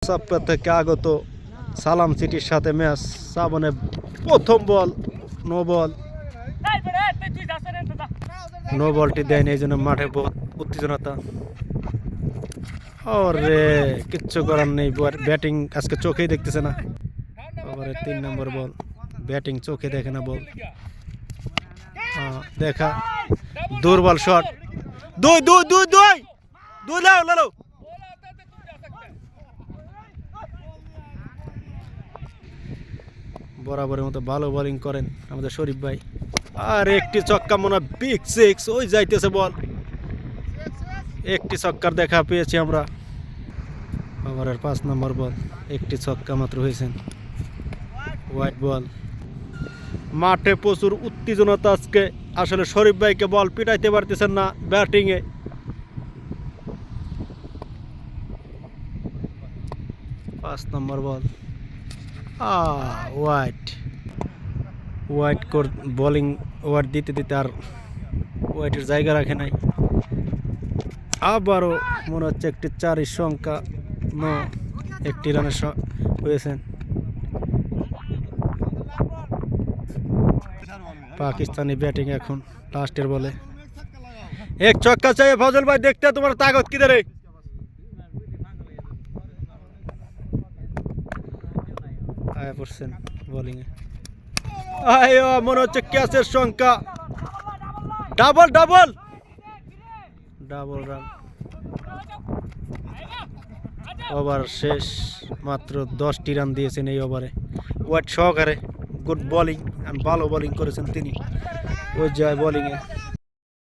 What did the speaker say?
সপ্তাহ থেকে আগত সালাম সিটির সাথে ম্যাচ। সাবনে প্রথম বল নো বলটি দেয়নি, এই জন্য মাঠে বহুত উত্তেজনতা। ওরে কিচ্ছু করার নেই, ব্যাটিং আজকে চোখেই দেখতেছে না। ওভারে 3 নম্বর বল, ব্যাটিং চোখে দেখে না বল। দেখা দুর্বল শট, দুই লাও বরাবরের মতো ভালো বোলিং করেন আমাদের শরীফ ভাই। আর একটি ছক্কা, মনে হয় বিগ সিক্স, ওই যাইতেছে বল। একটি ছক্কার দেখা পেয়েছি আমরা। ওভারের 5 নম্বর বল, একটি ছক্কা মাত্র হয়েছেন। White ball. মাঠে প্রচুর উত্তেজনতা আজকে। আসলে শরীফ ভাইকে বল পিটাইতে পারতেছেন না ব্যাটিংয়ে। 5 নম্বর বল, হোয়াইট বোলিং ওভার দিতে আর হোয়াইটের জায়গা রাখে নাই। আবারও মনে হচ্ছে একটি 4 সংখ্যা, একটি রানের হয়েছেন। পাকিস্তানি ব্যাটিং এখন লাস্টের বলে। এক ছক্কা চাই ফজল ভাই, দেখতে তোমার তাকত কি রে। আয়া পড়ছেন বোলিং এ। মনে হচ্ছে ক্যাচের সংখ্যা, ডাবল রান। ওভার শেষ, মাত্র 10টি রান দিয়েছেন এই ওভারে। ওয়াইড সহকারে গুড বোলিং, ভালো বোলিং করেছেন তিনি। ওই যায় বোলিংয়ে।